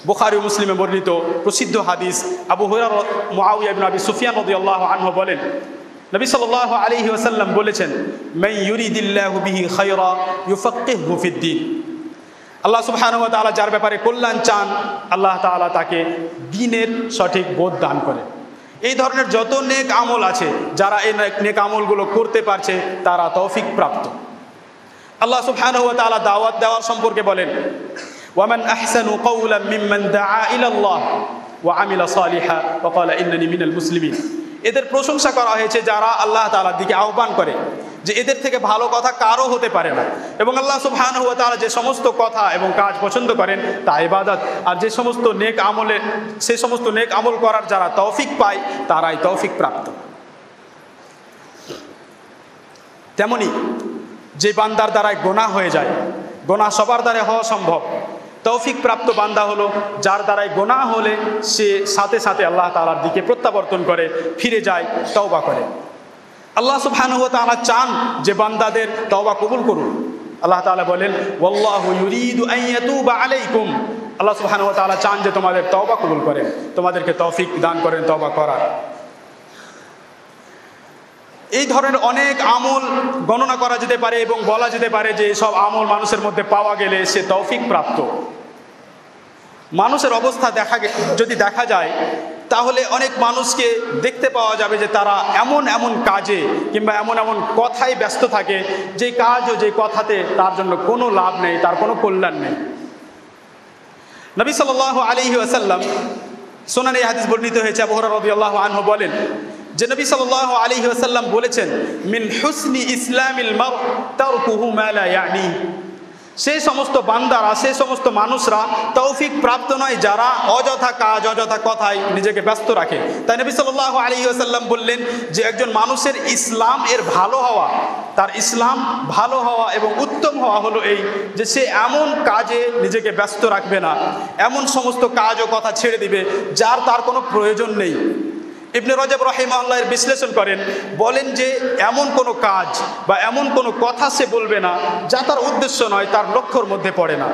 বুখারী ও মুসলিমে বর্ণিত প্রসিদ্ধ হাদিস, আবু হুরায়রা মুআবিয়া ইবনে আবি সুফিয়ান রাদিয়াল্লাহু আনহু বলেন, নবী সাল্লাল্লাহু আলাইহি ওয়াসাল্লাম বলেছেন, মান ইউরিদিল্লাহু বিহি খায়রা ইউফাক্কিহু ফিদ্দীন, আল্লাহ সুবহানাহু ওয়া তাআলা যার ব্যাপারে কল্যাণ চান, আল্লাহ তাআলা তাকে দ্বীনের সঠিক বোধ দান করে। এই ধরনের যত নেক আমল আছে, যারা এই নেক আমলগুলো করতে পারছে, তারা তৌফিক প্রাপ্ত। আল্লাহ সুবহানাহু ওয়া তাআলা দাওয়াত দেওয়ার সম্পর্কে বলেন, ওয়ামান আহসানু কাওলাম মিম্মান দাআ ইলাল্লাহ ওয়া আমিলা সালিহান ওয়া ক্বালা ইন্নানি মিনাল মুসলিমিন, এদের প্রশংসা করা হয়েছে যারা আল্লাহ তাআলার দিকে আহ্বান করে, যে এদের থেকে ভালো কথা কারও হতে পারে না। এবং আল্লাহ সুবহানাহু ওয়া তাআলা যে সমস্ত কথা এবং কাজ পছন্দ করেন তা ইবাদত, আর যে সমস্ত নেক আমলে, সেই সমস্ত নেক আমল করার যারা তৌফিক পায়, তারাই তৌফিক প্রাপ্ত। তেমনি যে বান্দার দ্বারাই গোনাহ হয়ে যায়, গোনাহ সবার দ্বারা হওয়া সম্ভব, তৌফিক প্রাপ্ত বান্দা হলো যার দ্বারাই গোনাহ হলে সে সাথে সাথে আল্লাহ তাআলার দিকে প্রত্যাবর্তন করে, ফিরে যায়, তওবা করে। আল্লাহ সুবহানাহু ওয়া তাআলা চান যে বান্দাদের তওবা কবুল করুন। আল্লাহ তাআলা বলেন, ওয়াল্লাহু ইউরিদু আন ইয়াতুবা আলাইকুম, আল্লাহ সুবহানাহু ওয়া তাআলা চান যে তোমাদের তওবা কবুল করেন, তোমাদেরকে তৌফিক দান করেন তওবা করার। এই ধরনের অনেক আমল গণনা করা যেতে পারে এবং বলা যেতে পারে যে সব আমল মানুষের মধ্যে পাওয়া গেলে সে তৌফিক প্রাপ্ত। মানুষের অবস্থা যদি দেখা যায়, তাহলে অনেক মানুষকে দেখতে পাওয়া যাবে যে তারা এমন এমন কাজে কিংবা এমন এমন কথায় ব্যস্ত থাকে, যে কাজ ও যে কথাতে তার জন্য কোনো লাভ নেই, তার কোনো কল্যাণ নেই। নবী সাল্লাল্লাহু আলাইহি ওয়াসাল্লাম, সুনানে এই হাদিস বর্ণিত হয়েছে, আবু হুরায়রা রাদিয়াল্লাহু আনহু বলেন যে নবী সাল্লাল্লাহু আলাইহি ওয়াসাল্লাম বলেছেন, মিন হুসনি ইসলামিল মার তারকুহু মা লা ইয়ানি, সেই সমস্ত বান্দারা, সেই সমস্ত মানুষরা তৌফিক প্রাপ্ত নয় যারা অযথা কাজ, অযথা কথায় নিজেকে ব্যস্ত রাখে। তাই নবী সাল্লাল্লাহু আলাইহি ওয়াসাল্লাম বললেন যে একজন মানুষের ইসলাম এর ভালো হওয়া, তার ইসলাম ভালো হওয়া এবং উত্তম হওয়া হলো এই যে সে এমন কাজে নিজেকে ব্যস্ত রাখবে না, এমন সমস্ত কাজ ও কথা ছেড়ে দিবে যার তার কোনো প্রয়োজন নেই। ইবনে রজব রাহিমাহুল্লাহ এর বিশ্লেষণ করেন, বলেন যে এমন কোনো কাজ বা এমন কোনো কথা সে বলবে না যা তার উদ্দেশ্য নয়, তার লক্ষ্যর মধ্যে পড়ে না।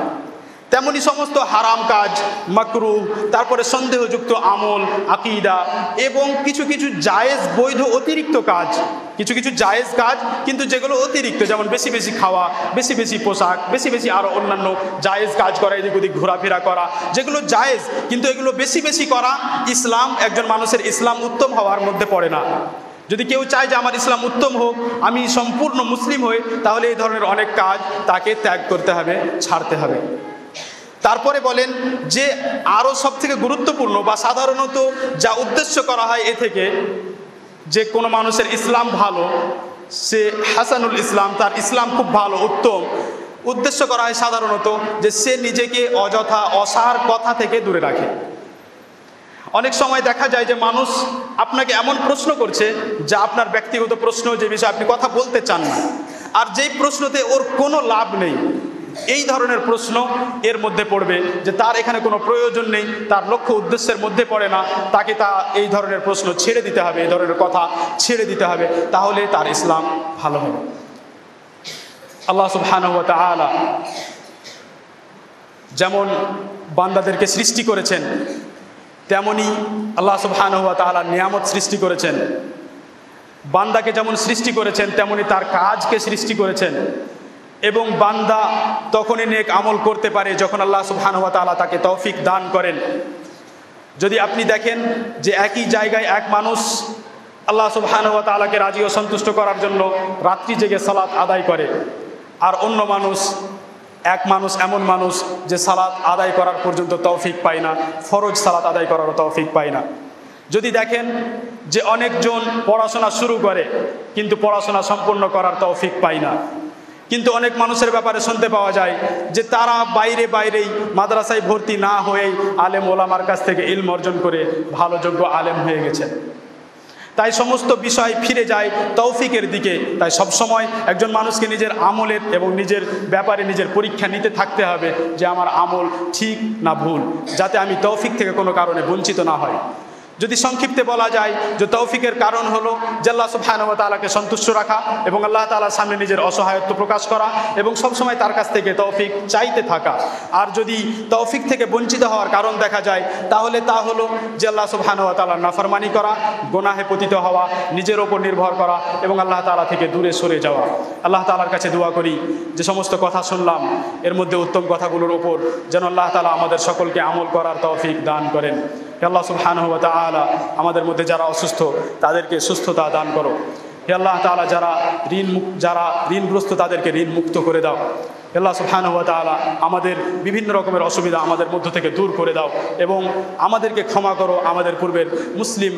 তেমনি সমস্ত হারাম কাজ, মাকরুহ, তারপরে সন্দেহযুক্ত আমল, আকীদা এবং কিছু কিছু জায়েজ বৈধ অতিরিক্ত কাজ, কিছু কিছু জায়েজ কাজ কিন্তু যেগুলো অতিরিক্ত, যেমন বেশি বেশি খাওয়া, বেশি বেশি পোশাক, বেশি বেশি আরও অন্যান্য জায়েজ কাজ করা, এদিক ওদিক ঘোরাফেরা করা, যেগুলো জায়েজ কিন্তু এগুলো বেশি বেশি করা ইসলাম, একজন মানুষের ইসলাম উত্তম হওয়ার মধ্যে পড়ে না। যদি কেউ চায় যে আমার ইসলাম উত্তম হোক, আমি সম্পূর্ণ মুসলিম হই, তাহলে এই ধরনের অনেক কাজ তাকে ত্যাগ করতে হবে, ছাড়তে হবে। তারপরে বলেন যে আরও সব থেকে গুরুত্বপূর্ণ বা সাধারণত যা উদ্দেশ্য করা হয় এ থেকে, যে কোনো মানুষের ইসলাম ভালো, সে হাসানুল ইসলাম, তার ইসলাম খুব ভালো, উত্তম, উদ্দেশ্য করা হয় সাধারণত যে সে নিজেকে অযথা অসার কথা থেকে দূরে রাখে। অনেক সময় দেখা যায় যে মানুষ আপনাকে এমন প্রশ্ন করছে যা আপনার ব্যক্তিগত প্রশ্ন, যে বিষয়ে আপনি কথা বলতে চান না, আর যেই প্রশ্নতে ওর কোনো লাভ নেই, এই ধরনের প্রশ্ন এর মধ্যে পড়বে, যে তার এখানে কোনো প্রয়োজন নেই, তার লক্ষ্য উদ্দেশ্যের মধ্যে পড়ে না, তাকে এই ধরনের প্রশ্ন ছেড়ে দিতে হবে, এই ধরনের কথা ছেড়ে দিতে হবে, তাহলে তার ইসলাম ভালো হবে। আল্লাহ সুবহানাহু ওয়া তাআলা যেমন বান্দাদেরকে সৃষ্টি করেছেন, তেমনি আল্লাহ সুবহানাহু ওয়া তাআলা নিয়ামত সৃষ্টি করেছেন। বান্দাকে যেমন সৃষ্টি করেছেন তেমনি তার কাজকে সৃষ্টি করেছেন, এবং বান্দা তখনই নেক আমল করতে পারে যখন আল্লাহ সুবহানাহু ওয়া তাআলা তাকে তৌফিক দান করেন। যদি আপনি দেখেন যে একই জায়গায় এক মানুষ আল্লাহ সুবহানাহু ওয়া তাআলাকে রাজি ও সন্তুষ্ট করার জন্য রাত্রি জেগে সালাত আদায় করে, আর অন্য মানুষ, এক মানুষ এমন মানুষ যে সালাত আদায় করার পর্যন্ত তৌফিক পায় না, ফরজ সালাত আদায় করারও তৌফিক পায় না। যদি দেখেন যে অনেকজন পড়াশোনা শুরু করে কিন্তু পড়াশোনা সম্পূর্ণ করার তৌফিক পায় না, কিন্তু অনেক মানুষের ব্যাপারে শুনতে পাওয়া যায় যে তারা বাইরেই মাদ্রাসায় ভর্তি না হয়েই আলেম ওলামার কাছ থেকে ইলম অর্জন করে ভালো যোগ্য আলেম হয়ে গেছেন। তাই সমস্ত বিষয় ফিরে যায় তৌফিকের দিকে। তাই সবসময় একজন মানুষকে নিজের আমলের এবং নিজের ব্যাপারে নিজের পরীক্ষা নিতে থাকতে হবে যে আমার আমল ঠিক না ভুল, যাতে আমি তৌফিক থেকে কোনো কারণে বঞ্চিত না হয়। যদি সংক্ষিপ্তে বলা যায় যে তৌফিকের কারণ হলো যে আল্লাহ সুবহানাহু ওয়া তাআলাকে সন্তুষ্ট রাখা এবং আল্লাহ তাআলার সামনে নিজের অসহায়ত্ব প্রকাশ করা এবং সবসময় তার কাছ থেকে তৌফিক চাইতে থাকা। আর যদি তৌফিক থেকে বঞ্চিত হওয়ার কারণ দেখা যায় তাহলে তা হলো যে আল্লাহ সুবহানাহু ওয়া তাআলার নাফরমানি করা, গুনাহে পতিত হওয়া, নিজের ওপর নির্ভর করা এবং আল্লাহ তাআলা থেকে দূরে সরে যাওয়া। আল্লাহ তাআলার কাছে দোয়া করি যে সমস্ত কথা শুনলাম এর মধ্যে উত্তম কথাগুলোর ওপর যেন আল্লাহ তাআলা আমাদের সকলকে আমল করার তৌফিক দান করেন। হে আল্লাহ সুবহানাহু ওয়া তাআলা, আমাদের মধ্যে যারা অসুস্থ তাদেরকে সুস্থতা দান করো। হে আল্লাহ তাআলা, যারা ঋণগ্রস্ত তাদেরকে ঋণ মুক্ত করে দাও। হে আল্লাহ সুবহানাহু ওয়া তাআলা, আমাদের বিভিন্ন রকমের অসুবিধা আমাদের মধ্য থেকে দূর করে দাও এবং আমাদেরকে ক্ষমা করো, আমাদের পূর্বের মুসলিম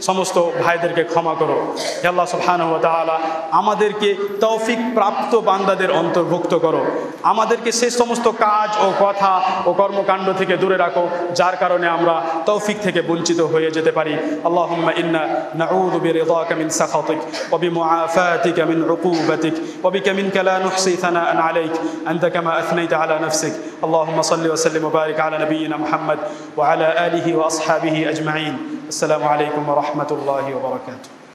সমস্ত ভাইদেরকে ক্ষমা করো। হে আল্লাহ সুবহানাহু ওয়া তাআলা, আমাদেরকে তৌফিক প্রাপ্ত বান্দাদের অন্তর্ভুক্ত করো। আমাদেরকে সে সমস্ত কাজ ও কথা ও কর্মকাণ্ড থেকে দূরে রাখো যার কারণে আমরা তৌফিক থেকে বঞ্চিত হয়ে যেতে পারি। আল্লাহুম্মা ইন্না নাউযু বিরিদাকা মিন সাখাতিক ওয়া বিমুআফাতিকা মিন উকুবাতিক ওয়া বিকা মিনকা লা নুহসি থানাআন আলাইক أنت كما أثنيت على نفسك. اللهم صل وسلم وبارك على نبينا محمد وعلى آله وأصحابه أجمعين. السلام عليكم ورحمة الله وبركاته.